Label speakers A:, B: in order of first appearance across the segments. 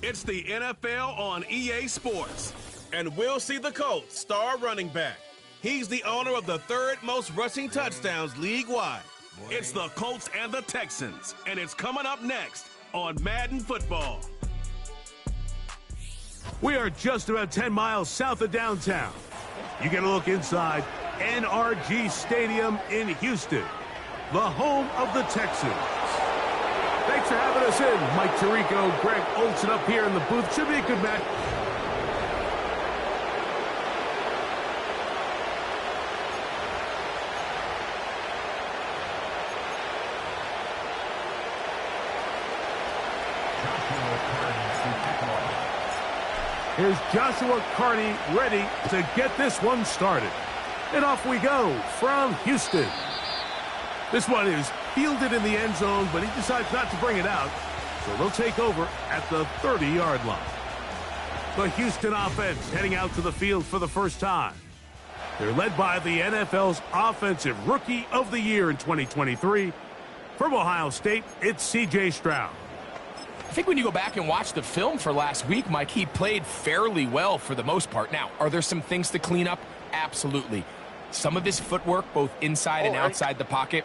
A: It's the NFL on EA Sports, and we'll see the Colts star running back. He's the owner of the third most rushing touchdowns league-wide. It's the Colts and the Texans, and it's coming up next on Madden Football.
B: We are just about 10 miles south of downtown. You get a look inside NRG Stadium in Houston, the home of the Texans. Thanks for having us in. Mike Tirico, Greg Olsen up here in the booth. Should be a good match. Here's Joshua Carney ready to get this one started. And off we go from Houston. This one is fielded in the end zone, but he decides not to bring it out. So they'll take over at the 30-yard line. The Houston offense heading out to the field for the first time. They're led by the NFL's Offensive Rookie of the Year in 2023. From Ohio State, it's C.J. Stroud.
C: I think when you go back and watch the film for last week, Mike, he played fairly well for the most part. Now, are there some things to clean up? Absolutely. Some of his footwork, both inside and outside the pocket,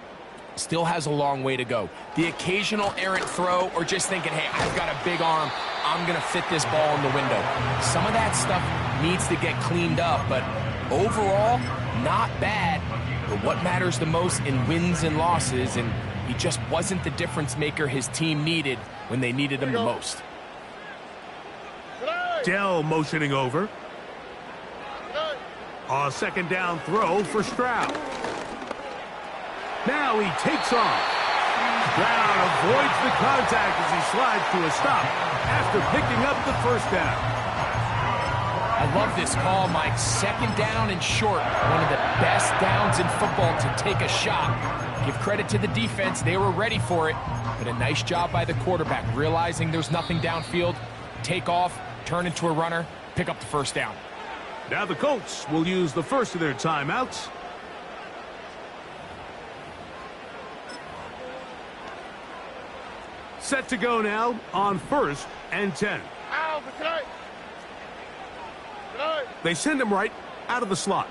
C: still has a long way to go. The occasional errant throw or just thinking, hey, I've got a big arm, I'm going to fit this ball in the window. Some of that stuff needs to get cleaned up, but overall, not bad. But what matters the most in wins and losses, and he just wasn't the difference maker his team needed when they needed him the most.
B: Dell motioning over. A second down throw for Stroud. Now he takes off. Stroud avoids the contact as he slides to a stop after picking up the first down.
C: I love this call, Mike. Second down and short. One of the best downs in football to take a shot. Give credit to the defense. They were ready for it. But a nice job by the quarterback, realizing there's nothing downfield. Take off, turn into a runner, pick up the first down.
B: Now the Colts will use the first of their timeouts. Set to go now on 1st and 10. They send him right out of the slot.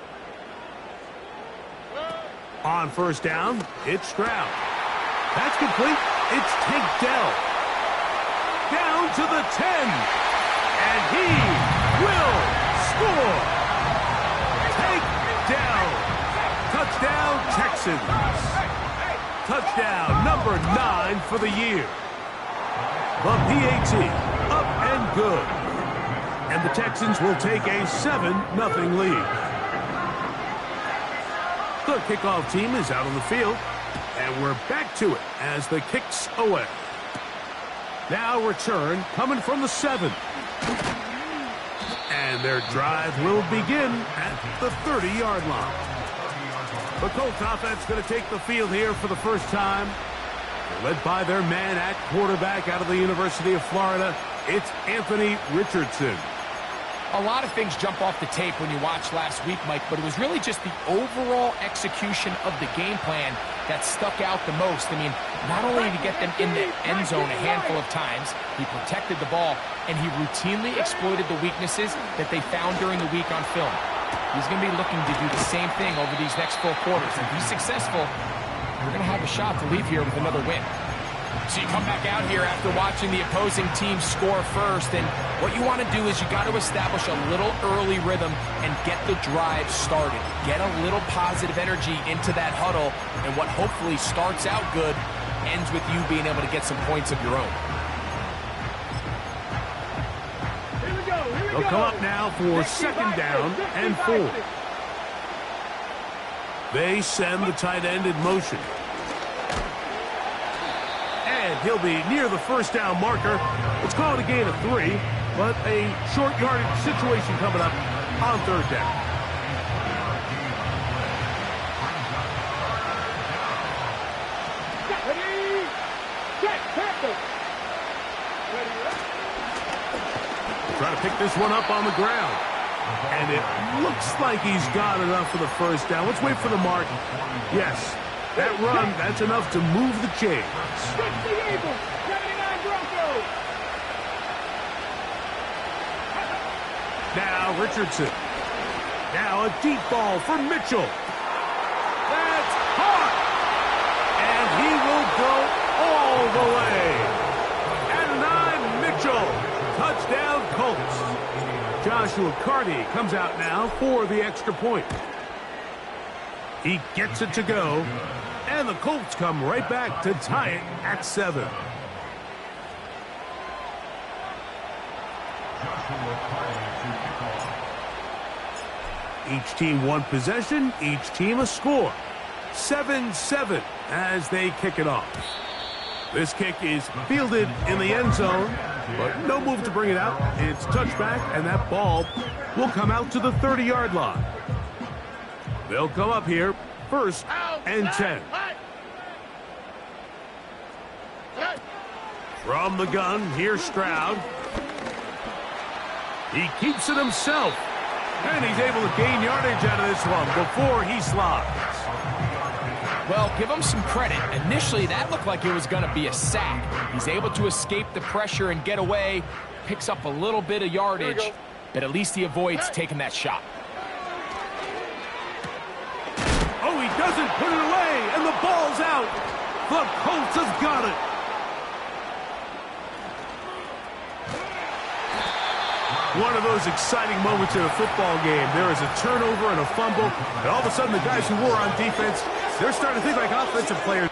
B: On first down, it's Stroud. That's complete. It's Tank Dell. Down to the 10. And he will score. Tank Dell. Touchdown, Texans. Touchdown number 9 for the year. The PAT up and good. And the Texans will take a 7-0 lead. The kickoff team is out on the field, and we're back to it as the kick's away. Now return coming from the 7. And their drive will begin at the 30-yard line. The Colts offense going to take the field here for the first time. They're led by their man at quarterback out of the University of Florida. It's Anthony Richardson.
C: A lot of things jump off the tape when you watched last week, Mike, but it was really just the overall execution of the game plan that stuck out the most. I mean, not only did he get them in the end zone a handful of times, he protected the ball, and he routinely exploited the weaknesses that they found during the week on film. He's going to be looking to do the same thing over these next 4 quarters. If he's successful, we're going to have a shot to leave here with another win. So you come back out here after watching the opposing team score first, and what you want to do is you got to establish a little early rhythm and get the drive started. Get a little positive energy into that huddle, and what hopefully starts out good ends with you being able to get some points of your own.
B: They'll come up now for second down and 4. They send the tight end in motion. And he'll be near the first down marker. Let's call it a gain of 3, but a short yardage situation coming up on third down. Try to pick this one up on the ground. And it looks like he's got enough for the first down. Let's wait for the mark. Yes, that run, that's enough to move the chains. Now Richardson. Now a deep ball for Mitchell. That's hot. And he will go all the way. And Mitchell. Touchdown Colts. Joshua Carty comes out now for the extra point. He gets it to go. And the Colts come right back to tie it at 7. Each team one possession, each team a score. 7-7 as they kick it off. This kick is fielded in the end zone, but no move to bring it out. It's touchback, and that ball will come out to the 30-yard line. They'll come up here, 1st and 10. From the gun, here's Stroud. He keeps it himself, and he's able to gain yardage out of this one before he slides.
C: Well, give him some credit. Initially, that looked like it was going to be a sack. He's able to escape the pressure and get away, picks up a little bit of yardage, but at least he avoids taking that shot.
B: Oh, he doesn't put it away, and the ball's out. The Colts has got it. One of those exciting moments in a football game. There is a turnover and a fumble, and all of a sudden the guys who were on defense, they're starting to think like offensive players.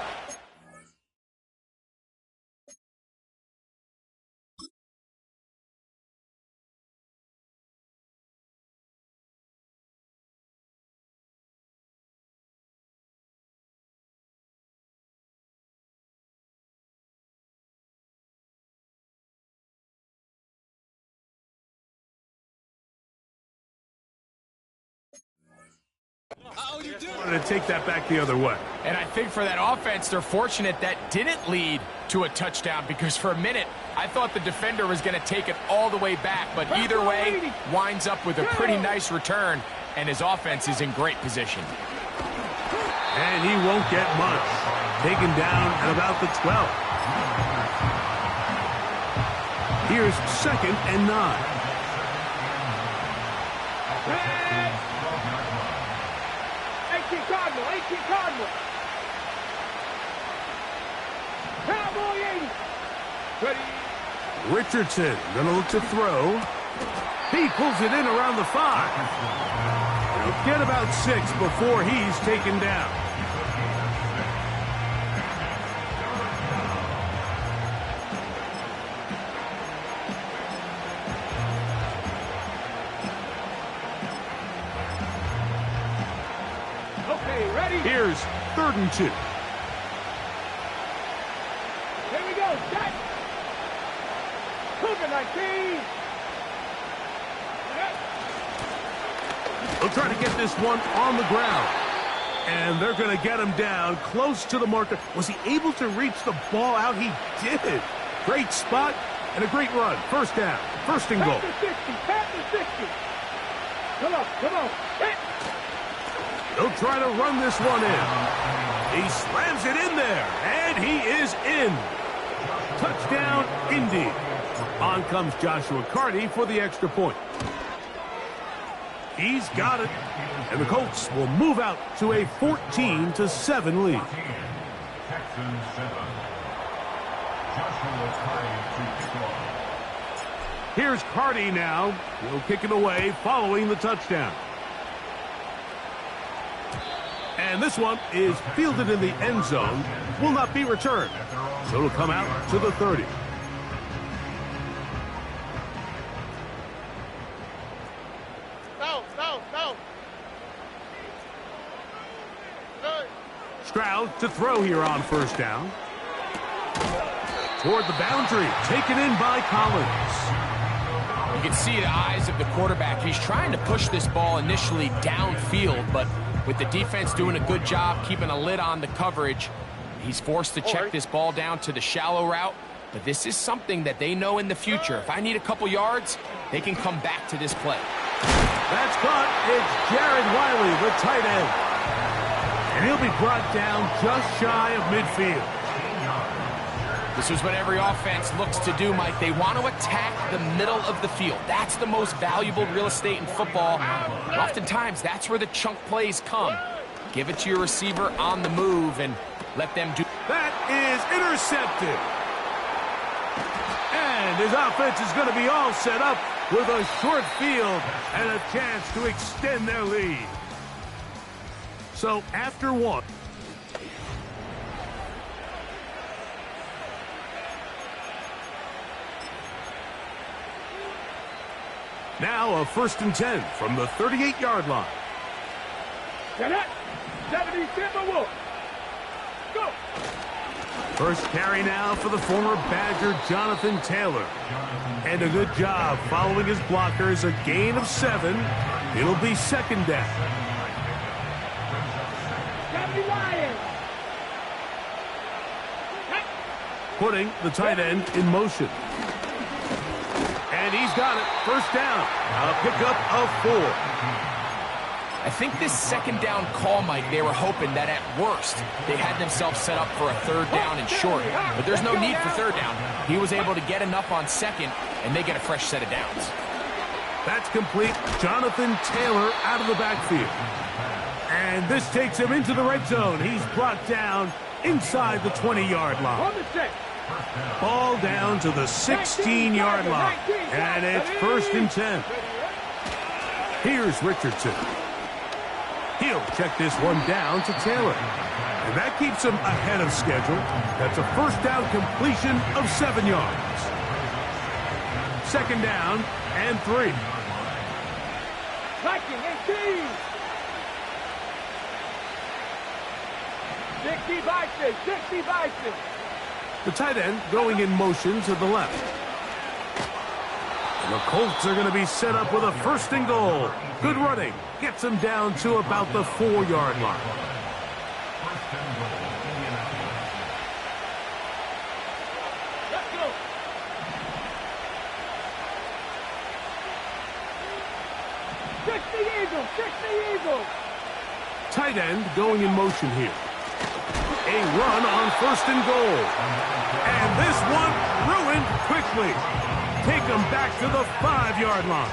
B: Wanted to take that back the other way.
C: And I think for that offense, they're fortunate that didn't lead to a touchdown, because for a minute, I thought the defender was going to take it all the way back. But either way, winds up with a pretty nice return, and his offense is in great position.
B: And he won't get much. Taken down at about the 12. Here's 2nd and 9.
D: 18 Cardinal. Cowboy 80. Ready.
B: Richardson gonna look to throw. He pulls it in around the 5. He'll get about 6 before he's taken down. Here's 3rd and 2.
D: Here we go. Set. Cougar 19.
B: They'll try to get this one on the ground. And they're going to get him down close to the marker. Was he able to reach the ball out? He did. Great spot and a great run. 1st down. 1st and goal.
D: Pass the 60. Come on. Hit.
B: He'll try to run this one in. He slams it in there, and he is in. Touchdown, Indy. On comes Joshua Carty for the extra point. He's got it, and the Colts will move out to a 14-7 lead. Here's Carty now. He'll kick it away following the touchdown. And this one is fielded in the end zone, will not be returned. So it'll come out to the 30.
D: No.
B: Stroud to throw here on 1st down. Toward the boundary, taken in by Collins.
C: You can see the eyes of the quarterback. He's trying to push this ball initially downfield, but with the defense doing a good job keeping a lid on the coverage, he's forced to check this ball down to the shallow route. But this is something that they know in the future. If I need a couple yards, they can come back to this play.
B: That's caught. It's Jared Wiley, the tight end. And he'll be brought down just shy of midfield.
C: This is what every offense looks to do, Mike. They want to attack the middle of the field. That's the most valuable real estate in football. And oftentimes, that's where the chunk plays come. Give it to your receiver on the move and let them do.
B: That is intercepted. And his offense is going to be all set up with a short field and a chance to extend their lead. So after one. Now a 1st and 10 from the 38-yard line.
D: Get it. 70 Timberwolves. Go.
B: First carry now for the former Badger Jonathan Taylor. And a good job following his blockers. A gain of 7. It'll be 2nd down.
D: 70 Lions.
B: Putting the tight end in motion. And he's got it. 1st down. A pickup of 4.
C: I think this 2nd down call, Mike, they were hoping that at worst they had themselves set up for a 3rd down and short. But there's no need for 3rd down. He was able to get enough on 2nd, and they get a fresh set of downs.
B: That's complete. Jonathan Taylor out of the backfield. And this takes him into the red zone. He's brought down inside the 20-yard line.
D: On the set.
B: Ball down to the 16-yard line. And it's 1st and 10. Here's Richardson. He'll check this one down to Taylor. And that keeps him ahead of schedule. That's a 1st down completion of 7 yards. 2nd down and 3.
D: Viking 18. 60 Vikings. 60 Vikings.
B: The tight end going in motion to the left. And the Colts are going to be set up with a 1st and goal. Good running. Gets them down to about the 4-yard line.
D: Let's go. Eagles.
B: Tight end going in motion here. A run on 1st and goal. And this one ruined quickly. Take them back to the 5-yard line.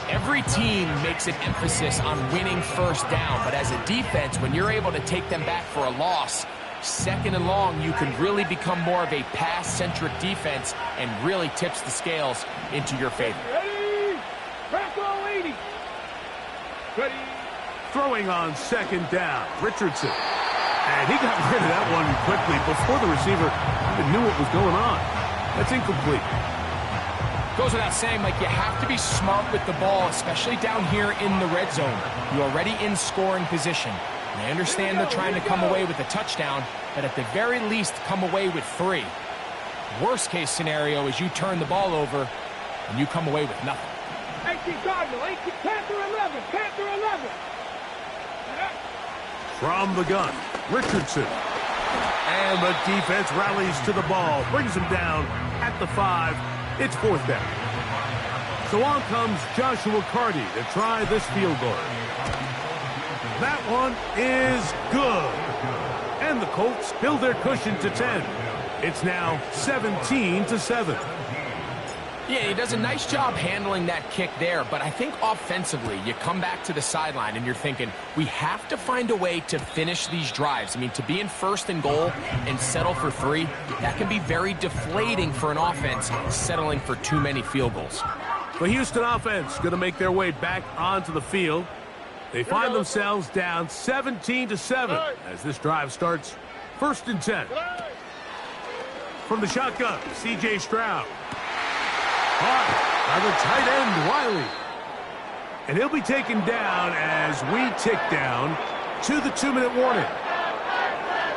C: Every team makes an emphasis on winning 1st down, but as a defense, when you're able to take them back for a loss, 2nd and long, you can really become more of a pass-centric defense and really tips the scales into your favor.
D: Ready. Franco 80. Ready.
B: Throwing on 2nd down, Richardson. And he got rid of that one quickly before the receiver even knew what was going on. That's incomplete.
C: Goes without saying, Mike, you have to be smart with the ball, especially down here in the red zone. You're already in scoring position. And I understand they're trying to come away with a touchdown, but at the very least, come away with 3. Worst case scenario is you turn the ball over and you come away with nothing.
D: 18 Cardinal. 18 Panther 11. Panther 11.
B: From the gun, Richardson. And the defense rallies to the ball, brings him down at the 5. It's 4th down. So on comes Joshua Carty to try this field goal. That one is good. And the Colts build their cushion to 10. It's now 17-7.
C: Yeah, he does a nice job handling that kick there, but I think offensively, you come back to the sideline and you're thinking, we have to find a way to finish these drives. I mean, to be in 1st and goal and settle for 3, that can be very deflating for an offense settling for too many field goals.
B: The Houston offense going to make their way back onto the field. They find themselves down 17-7 as this drive starts. 1st and 10. From the shotgun, C.J. Stroud. Caught by the tight end, Wiley. And he'll be taken down as we tick down to the 2-minute warning.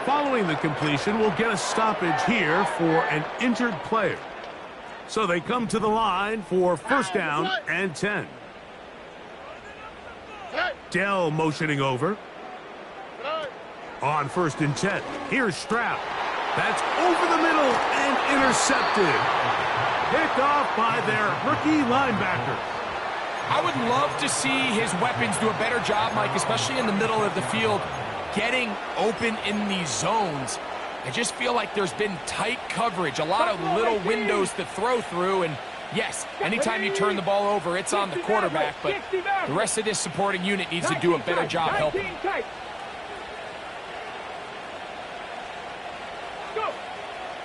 B: Following the completion, we'll get a stoppage here for an injured player. So they come to the line for 1st down and 10. Dell motioning over. On 1st and 10, here's Stroud. That's over the middle and intercepted. Picked off by their rookie linebacker.
C: I would love to see his weapons do a better job, Mike, especially in the middle of the field, getting open in these zones. I just feel like there's been tight coverage, a lot of little windows to throw through, and yes, anytime you turn the ball over, it's on the quarterback, but the rest of this supporting unit needs to do a better job helping.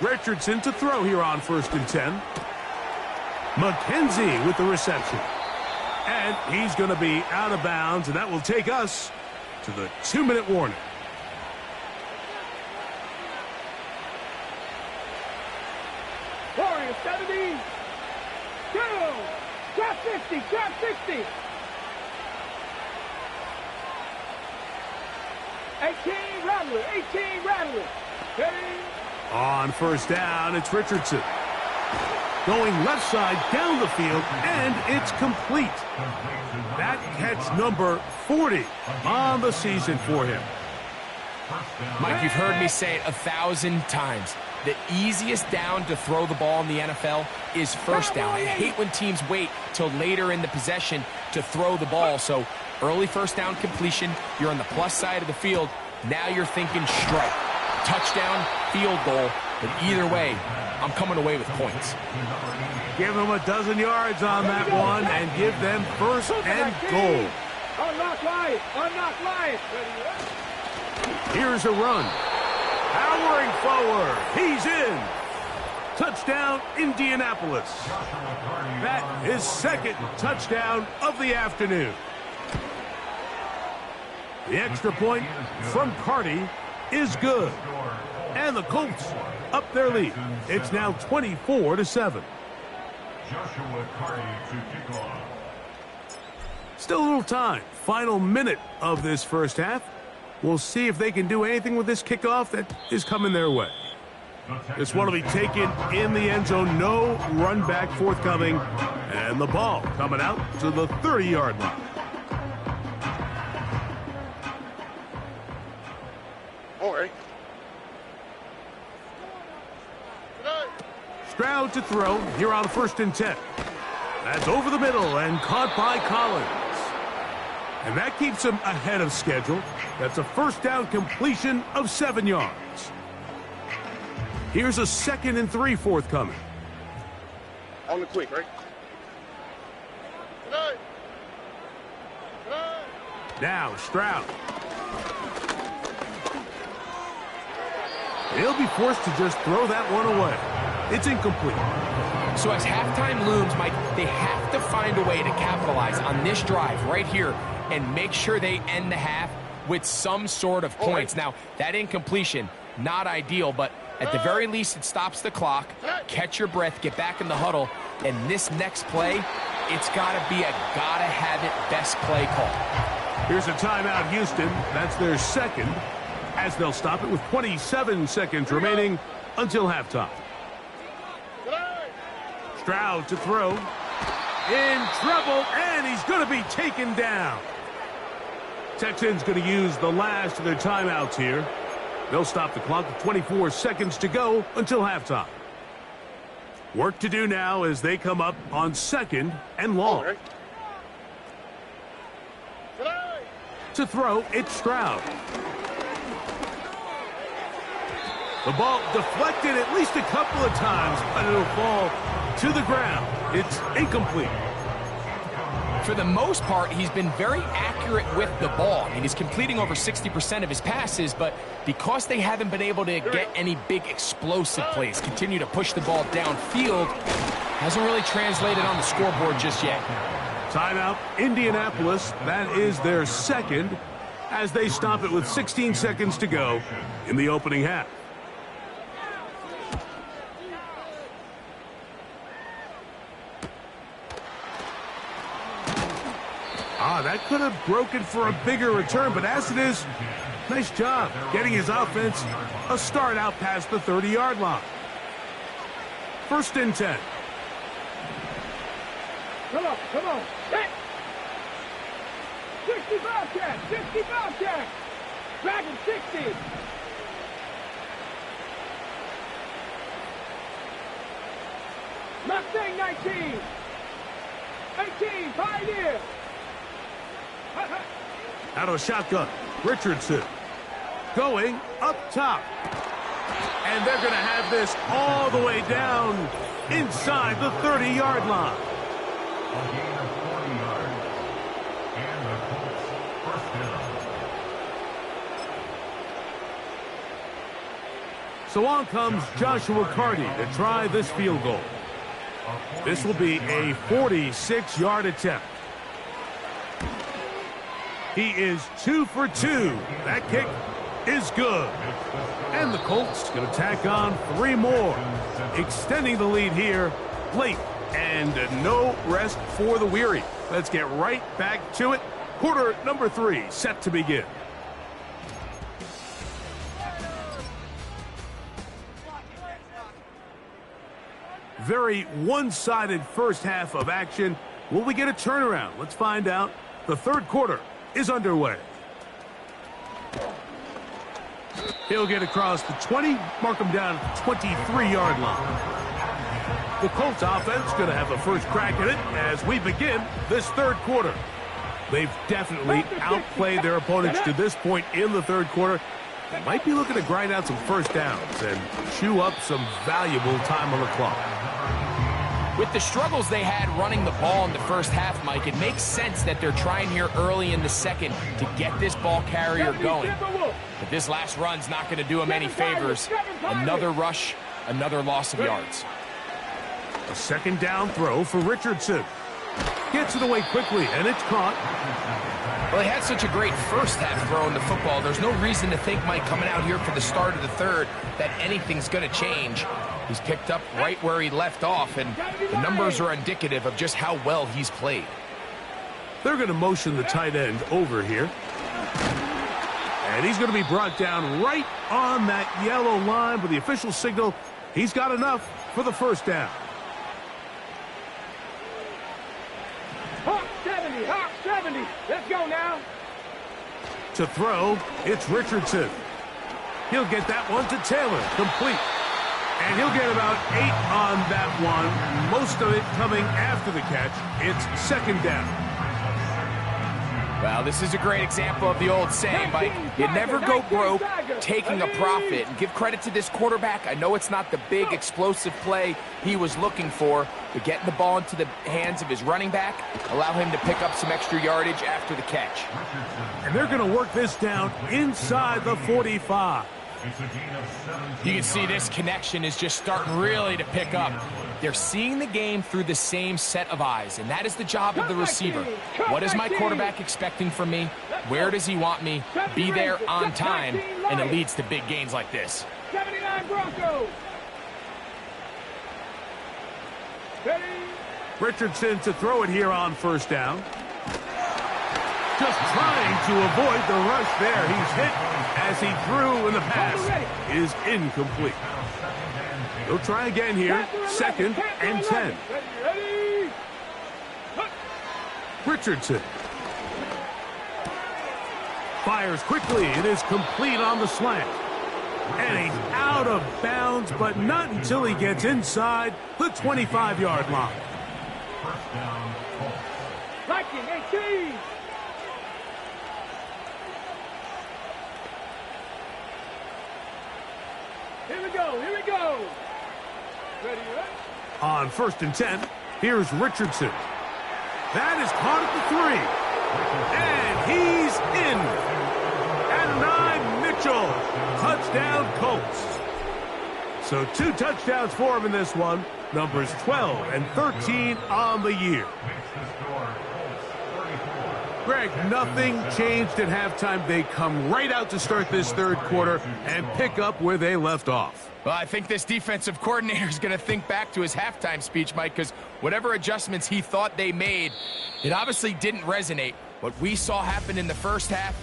B: Richardson to throw here on 1st and 10. McKenzie with the reception. And he's going to be out of bounds, and that will take us to the 2-minute warning.
D: Warriors 70. Go. Drop 50. Drop 60. 18 Rattler. 18 Rattler. Ready.
B: On 1st down, it's Richardson. Going left side down the field, and it's complete. That catch number 40 on the season for him.
C: Mike, you've heard me say it 1,000 times. The easiest down to throw the ball in the NFL is 1st down. I hate when teams wait till later in the possession to throw the ball. So early 1st down completion, you're on the plus side of the field. Now you're thinking strike. Touchdown, field goal, but either way, I'm coming away with points.
B: Give them a dozen yards on that one and give them 1st and goal.
D: Unlock Lions. Unlock Lions.
B: Here's a run. Powering forward. He's in. Touchdown, Indianapolis. That is 2nd touchdown of the afternoon. The extra point from Carty is good. And the Colts up their lead. It's now 24-7.
E: Joshua Carty to kick off.
B: Still a little time. Final minute of this 1st half. We'll see if they can do anything with this kickoff that is coming their way. This one will be taken in the end zone. No run back forthcoming. And the ball coming out to the 30-yard line.
F: All right.
B: Stroud to throw here on 1st and 10. That's over the middle and caught by Collins. And that keeps him ahead of schedule. That's a 1st down completion of 7 yards. Here's a 2nd and 3 forthcoming.
F: On the quick, right?
B: Now Stroud. He'll be forced to just throw that one away. It's incomplete.
C: So as halftime looms, Mike, they have to find a way to capitalize on this drive right here and make sure they end the half with some sort of points. Now, that incompletion, not ideal, but at the very least, it stops the clock. Catch your breath, get back in the huddle, and this next play, it's got to be a gotta-have-it best play call.
B: Here's a timeout, Houston. That's their 2nd, as they'll stop it with 27 seconds remaining until halftime. Stroud to throw. In trouble, and he's going to be taken down. Texans going to use the last of their timeouts here. They'll stop the clock with 24 seconds to go until halftime. Work to do now as they come up on 2nd and long. To throw, it's Stroud. The ball deflected at least a couple of times, but it'll fall to the ground. It's incomplete.
C: For the most part, he's been very accurate with the ball. I mean, he's completing over 60% of his passes, but because they haven't been able to get any big explosive plays, continue to push the ball downfield, hasn't really translated on the scoreboard just yet.
B: Timeout, Indianapolis. That is their 2nd as they stop it with 16 seconds to go in the opening half. That could have broken for a bigger return, but as it is, nice job getting his offense a start out past the 30-yard line. 1st and 10.
D: Come on, come on. Hit. 60 Bobcat, 60 Bobcat. Dragon 60. Mustang 19. 18, Pioneer.
B: Out of a shotgun, Richardson going up top. And they're going to have this all the way down inside the 30-yard line.
E: A gain of 40 yards. And the Colts first down.
B: So on comes Joshua Carty to try this field goal. This will be a 46-yard attempt. He is 2 for 2. That kick is good. And the Colts going to tack on 3 more, extending the lead here late. And no rest for the weary. Let's get right back to it. Quarter number 3 set to begin. Very one-sided first half of action. Will we get a turnaround? Let's find out. The third quarter is underway. He'll get across the 20, mark him down at the 23-yard line. The Colts offense going to have a first crack at it as we begin this third quarter. They've definitely outplayed their opponents to this point in the third quarter. They might be looking to grind out some first downs and chew up some valuable time on the clock.
C: With the struggles they had running the ball in the first half, Mike, it makes sense that they're trying here early in the second to get this ball carrier going. But this last run's not going to do them any favors. Another rush, another loss of yards.
B: A second down throw for Richardson. Gets it away quickly, and it's caught.
C: Well, he had such a great first half throwing the football. There's no reason to think, Mike, coming out here for the start of the third, that anything's going to change. He's picked up right where he left off, and the numbers are indicative of just how well he's played.
B: They're going to motion the tight end over here. And he's going to be brought down right on that yellow line with the official signal. He's got enough for the first down.
D: Hawk 70, Hawk 70. Let's go now.
B: To throw, it's Richardson. He'll get that one to Taylor, complete. And he'll get about 8 on that one, most of it coming after the catch. It's second down.
C: Well, this is a great example of the old saying, Mike, you never go broke taking a profit. And give credit to this quarterback. I know it's not the big explosive play he was looking for, but getting the ball into the hands of his running back, allow him to pick up some extra yardage after the catch.
B: And they're going to work this down inside the 45.
C: You can see this connection is just starting really to pick up. They're seeing the game through the same set of eyes, and that is the job of the receiver. What is my quarterback expecting from me? Where does he want me? Be there on time, and it leads to big gains like this.
D: 79 Broncos. Ready?
B: Richardson to throw it here on first down. Just trying to avoid the rush there. He's hit as he threw, and the pass is incomplete. They'll try again here. Second and 10.
D: Ready?
B: Richardson fires quickly. It is complete on the slant. And he's out of bounds, but not until he gets inside the 25-yard line.
E: First down, Colts.
D: Viking 18. Here we go, here we go. Ready, right?
B: On first and 10, here's Richardson. That is caught at the 3. And he's in. And 9, Mitchell. Touchdown, Colts. So 2 touchdowns for him in this one. Numbers 12 and 13 on the year. Greg, nothing changed at halftime. They come right out to start this third quarter and pick up where they left off.
C: Well, I think this defensive coordinator is going to think back to his halftime speech, Mike, because whatever adjustments he thought they made, it obviously didn't resonate. What we saw happen in the first half,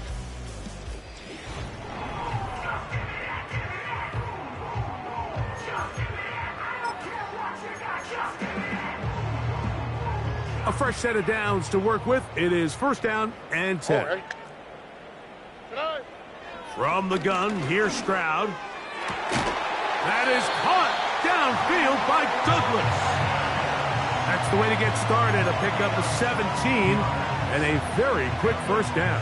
B: a fresh set of downs to work with. It is first down and 10.
F: All right.
B: From the gun, here's Stroud. That is caught downfield by Douglas. That's the way to get started. A pickup of 17 and a very quick first down.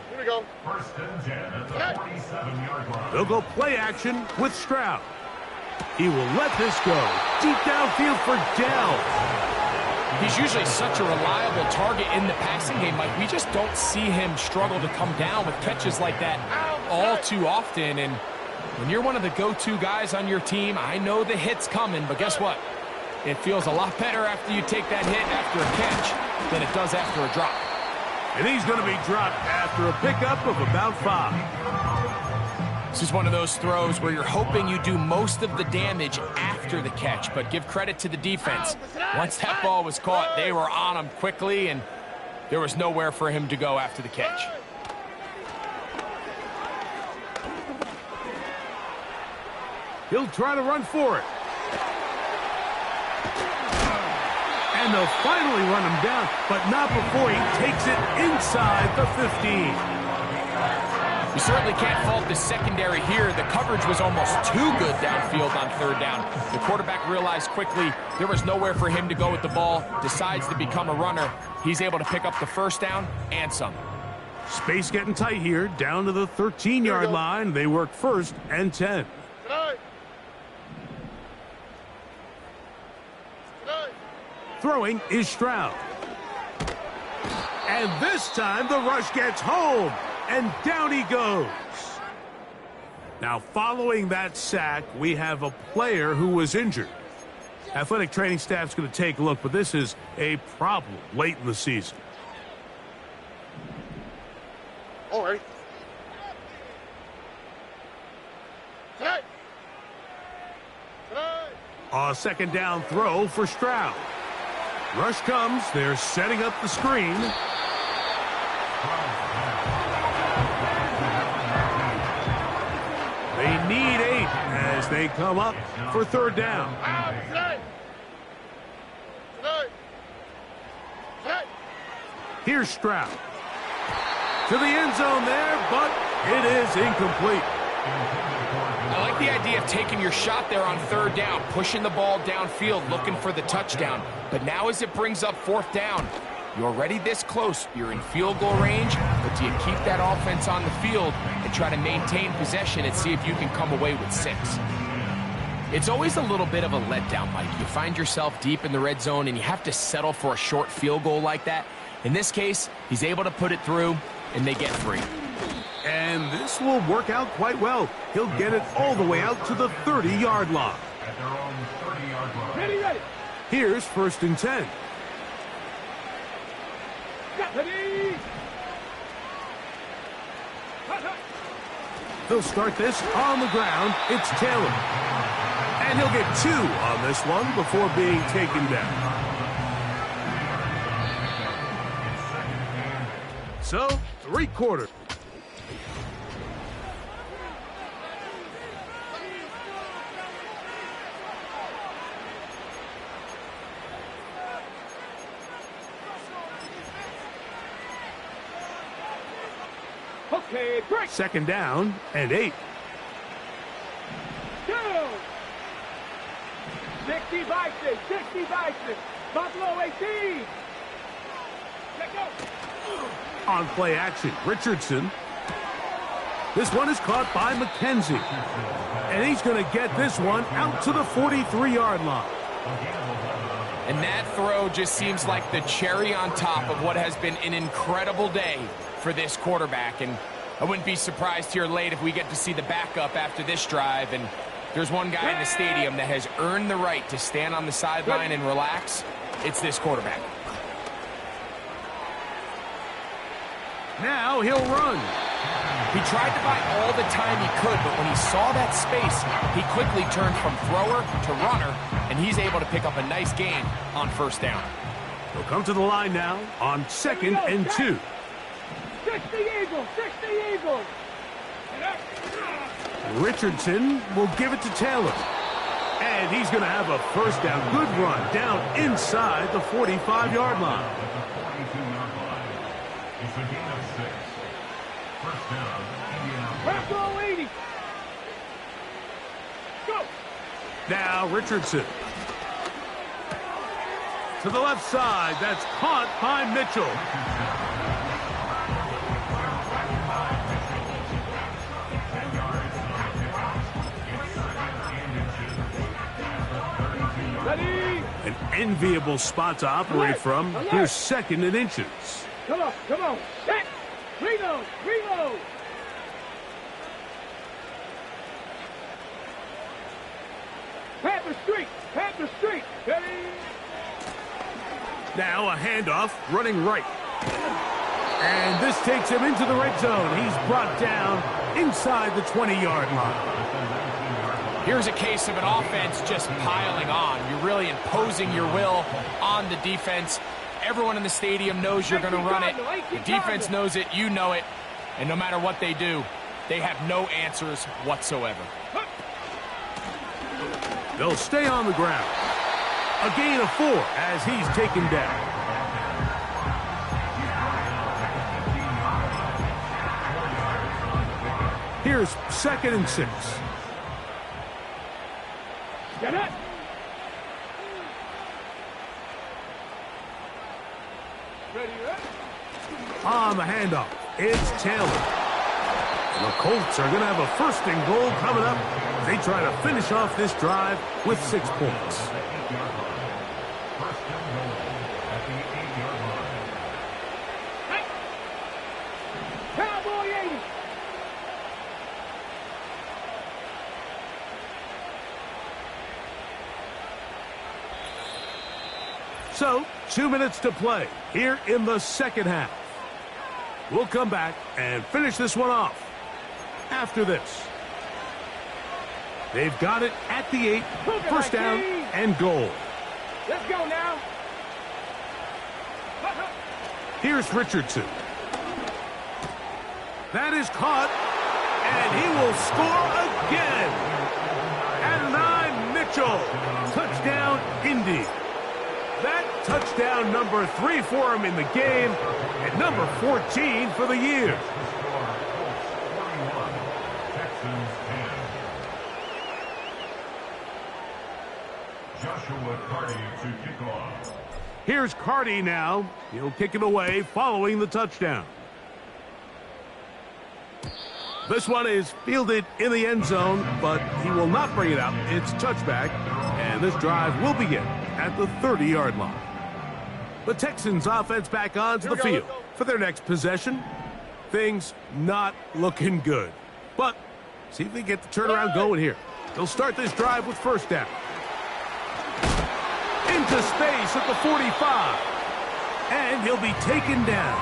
F: Here we go.
E: First and 10 at the 47-yard line.
B: They'll go play action with Stroud. He will let this go. Deep downfield for Dell.
C: He's usually such a reliable target in the passing game, Mike. We just don't see him struggle to come down with catches like that all too often. And when you're one of the go-to guys on your team, I know the hit's coming, but guess what? It feels a lot better after you take that hit after a catch than it does after a drop.
B: And he's going to be dropped after a pickup of about 5.
C: This is one of those throws where you're hoping you do most of the damage after the catch, but give credit to the defense. Once that ball was caught, they were on him quickly, and there was nowhere for him to go after the catch.
B: He'll try to run for it. And they'll finally run him down, but not before he takes it inside the 15.
C: You certainly can't fault the secondary here. The coverage was almost too good downfield on third down. The quarterback realized quickly there was nowhere for him to go with the ball, decides to become a runner. He's able to pick up the first down and some.
B: Space getting tight here, down to the 13-yard line. They work first and 10. Throwing is Stroud. And this time the rush gets home. And down he goes. Now, following that sack, we have a player who was injured. Athletic training staff's going to take a look, but this is a problem late in the season.
F: All right.
B: A second down throw for Stroud. Rush comes. They're setting up the screen. They need 8 as they come up for third down. Here's Stroud. To the end zone there, but it is incomplete.
C: I like the idea of taking your shot there on third down, pushing the ball downfield, looking for the touchdown. But now as it brings up fourth down, you're already this close. You're in field goal range, but do you keep that offense on the field and try to maintain possession and see if you can come away with 6? It's always a little bit of a letdown, Mike. You find yourself deep in the red zone and you have to settle for a short field goal like that. In this case, he's able to put it through and they get free.
B: And this will work out quite well. He'll get it all the way out to the 30-yard line.
E: At their own 30-yard line.
D: Ready.
B: Here's first and 10.
D: Ready.
B: He'll start this on the ground. It's Taylor. And he'll get 2 on this one before being taken down. So, 3/4.
D: Okay, break.
B: Second down and 8.
D: 2. 60 Bison. 60 Bison. Buffalo 18. Let go.
B: On play action, Richardson. This one is caught by McKenzie. And he's going to get this one out to the 43-yard line.
C: And that throw just seems like the cherry on top of what has been an incredible day for this quarterback. And I wouldn't be surprised here late if we get to see the backup after this drive. And there's one guy in the stadium that has earned the right to stand on the sideline and relax. It's this quarterback.
B: Now he'll run.
C: He tried to buy all the time he could, but when he saw that space, he quickly turned from thrower to runner, and he's able to pick up a nice gain on first down.
B: He'll come to the line now on 2nd and 2.
D: 60 Eagles. 60 Eagles.
B: Richardson will give it to Taylor. And he's going to have a first down. Good run down inside the 45-yard line.
E: At the 42-yard line. It's a gain of 6. First down, Indianapolis.
D: Buffalo 80. Go.
B: Now Richardson. to the left side. That's caught by Mitchell.
D: Ready?
B: An enviable spot to operate from. Here's second and inches.
D: Come on, come on. Set. Reload, reload. Panther Street, Panther Street. Ready?
B: Now a handoff, running right. And this takes him into the red zone. He's brought down inside the 20-yard line.
C: Here's a case of an offense just piling on. You're really imposing your will on the defense. Everyone in the stadium knows you're going to run it. The defense knows it, you know it. And no matter what they do, they have no answers whatsoever.
B: They'll stay on the ground. A gain of 4 as he's taken down. Here's second and 6.
D: Get it. Ready, ready.
B: On the handoff, it's Taylor. And the Colts are going to have a first and goal coming up. They try to finish off this drive with 6 points.
E: First and goal at the 8-yard line.
D: Hey. Cowboy 80.
B: So, 2 minutes to play here in the second half. We'll come back and finish this one off after this. They've got it at the 8, first down and goal.
D: Let's go now.
B: Here's Richardson. That is caught, and he will score again. At 9, Mitchell. Touchdown, Indy. That touchdown number 3 for him in the game, and number 14 for the year.
E: Joshua Carty to kick off.
B: Here's Carty now. He'll kick it away following the touchdown. This one is fielded in the end zone, but he will not bring it out. It's touchback, and this drive will begin at the 30-yard line. The Texans offense back onto the field for their next possession. Things not looking good, but see if they get the turnaround going here. They'll start this drive with first down. Into space at the 45, and he'll be taken down.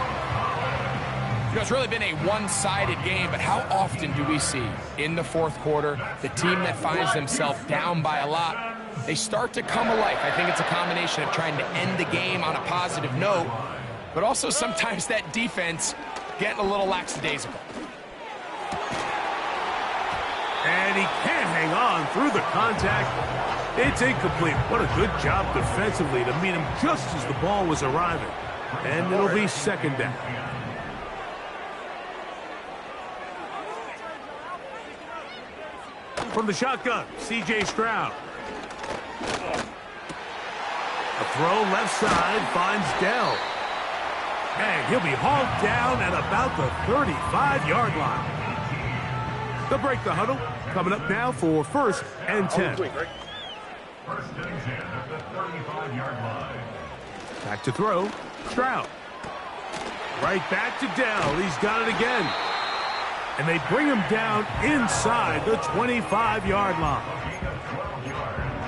C: You know, it's really been a one-sided game, but how often do we see in the fourth quarter the team that finds themselves down by a lot, they start to come alive? I think it's a combination of trying to end the game on a positive note, but also sometimes that defense getting a little lackadaisical.
B: And he can't hang on through the contact. It's incomplete. What a good job defensively to meet him just as the ball was arriving. And it'll be second down. From the shotgun, C.J. Stroud. A throw left side finds Dell. And he'll be hauled down at about the 35-yard line. They'll break the huddle. Coming up now for first and 10.
E: First and 10 at the 35-yard line.
B: Back to throw. Stroud. Right back to Dell. He's got it again. And they bring him down inside the 25-yard line.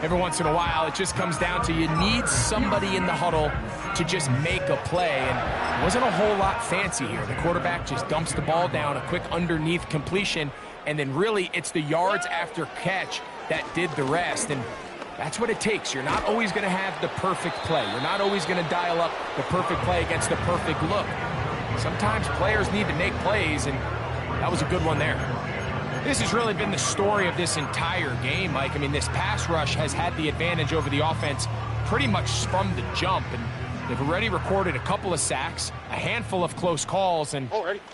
C: Every once in a while, it just comes down to you need somebody in the huddle to just make a play. And it wasn't a whole lot fancy here. The quarterback just dumps the ball down, a quick underneath completion, and then really it's the yards after catch that did the rest. And that's what it takes. You're not always going to have the perfect play. You're not always going to dial up the perfect play against the perfect look. Sometimes players need to make plays, and that was a good one there. This has really been the story of this entire game, Mike. I mean, this pass rush has had the advantage over the offense pretty much from the jump, and they've already recorded a couple of sacks, a handful of close calls, and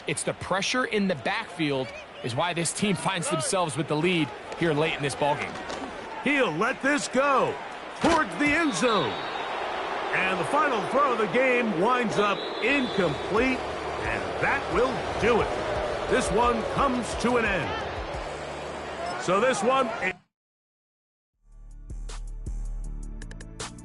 C: it's the pressure in the backfield is why this team finds themselves with the lead here late in this ballgame.
B: He'll let this go towards the end zone. And the final throw of the game winds up incomplete, and that will do it. This one comes to an end. So this one...